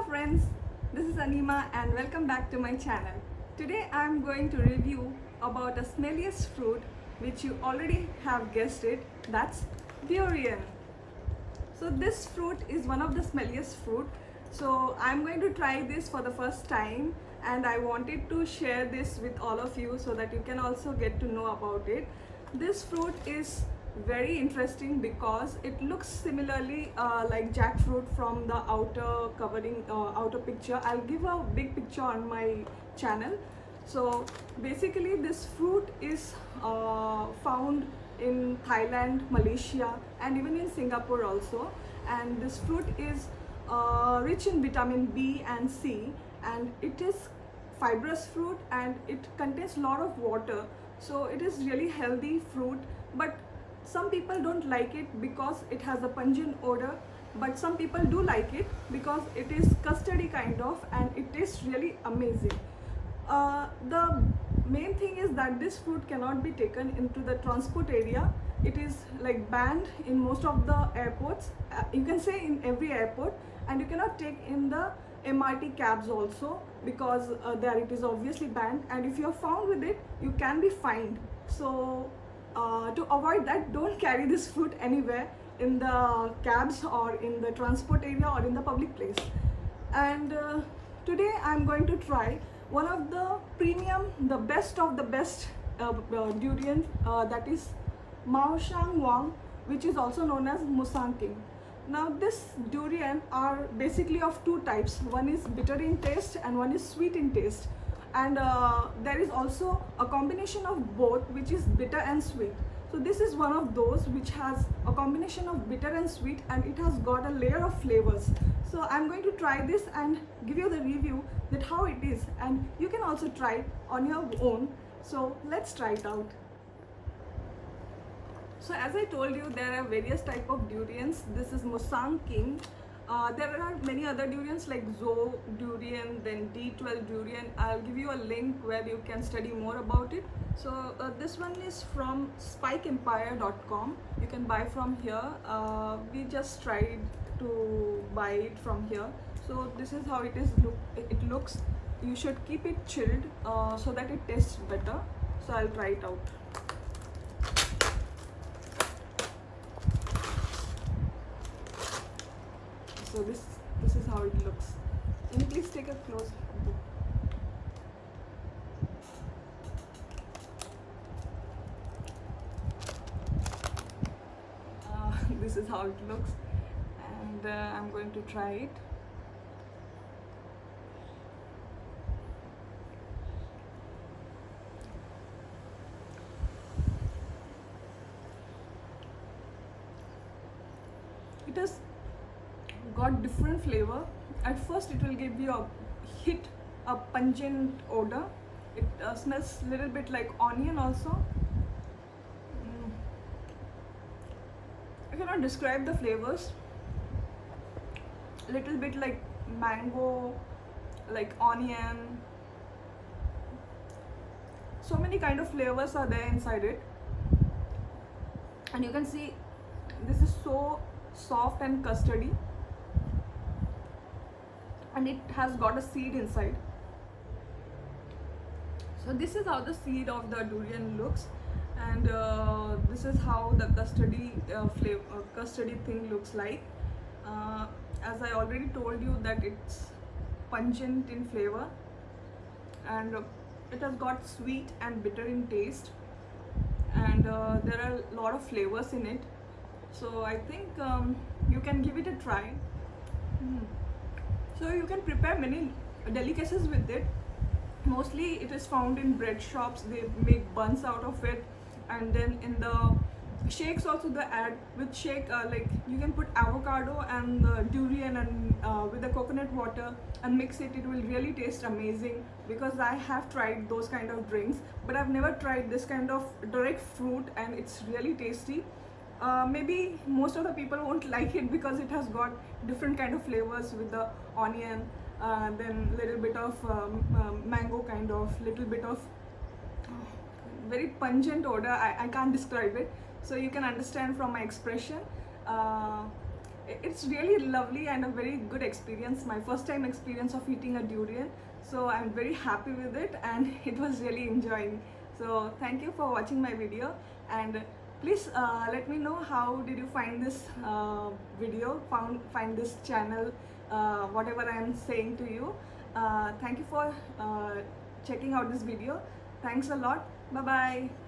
friends, this is Anima and welcome back to my channel. Today I am going to review about the smelliest fruit which you already have guessed it, that's durian. So this fruit is one of the smelliest fruit. So I am going to try this for the first time and I wanted to share this with all of you so that you can also get to know about it. This fruit is very interesting because it looks similarly like jackfruit from the outer covering outer picture. I'll give a big picture on my channel. So basically this fruit is found in Thailand, Malaysia and even in Singapore also, and this fruit is rich in vitamin B and C, and it is fibrous fruit and it contains a lot of water, so it is really healthy fruit. But some people don't like it because it has a pungent odor, but some people do like it because it is custardy kind of and it tastes really amazing. The main thing is that this fruit cannot be taken into the transport area. It is like banned in most of the airports, you can say in every airport, and you cannot take in the MRT cabs also because there it is obviously banned, and if you are found with it you can be fined. So to avoid that, don't carry this fruit anywhere in the cabs or in the transport area or in the public place. And today I'm going to try one of the premium, the best of the best durian, that is Mao Shang Wang, which is also known as Musang King. Now this durian are basically of two types. One is bitter in taste and one is sweet in taste, and there is also a combination of both, which is bitter and sweet. So this is one of those which has a combination of bitter and sweet, and it has got a layer of flavors. So I'm going to try this and give you the review that how it is, and you can also try it on your own. So let's try it out. So as I told you, there are various type of durians. This is Musang King. There are many other durians like Zo durian, then D12 durian. I'll give you a link where you can study more about it. So this one is from spikeempire.com. You can buy from here. We just tried to buy it from here. So this is how it is. It looks. You should keep it chilled so that it tastes better. So I'll try it out. So this is how it looks. Can you please take a close look? This is how it looks, and I'm going to try it. It has got different flavor. At first it will give you a pungent odor. It smells a little bit like onion also. I cannot describe the flavors. A little bit like mango, like onion. So many kind of flavors are there inside it, and you can see this is so soft and custardy, and it has got a seed inside. So this is how the seed of the durian looks, and this is how the custardy thing looks like. As I already told you that it's pungent in flavor, and it has got sweet and bitter in taste, and there are a lot of flavors in it. So I think you can give it a try. So you can prepare many delicacies with it. Mostly it is found in bread shops. They make buns out of it, and then in the shakes also they add with shake, like you can put avocado and durian and with the coconut water and mix it. It will really taste amazing, because I have tried those kind of drinks, but I've never tried this kind of direct fruit, and it's really tasty. Maybe most of the people won't like it because it has got different kind of flavors with the onion, then little bit of mango kind of, little bit of very pungent odor. I can't describe it, so you can understand from my expression. it's really lovely and a very good experience, my first time experience of eating a durian. So I'm very happy with it and it was really enjoying. So thank you for watching my video, and please let me know how did you find this video, find this channel, whatever I am saying to you. Thank you for checking out this video. Thanks a lot. Bye bye.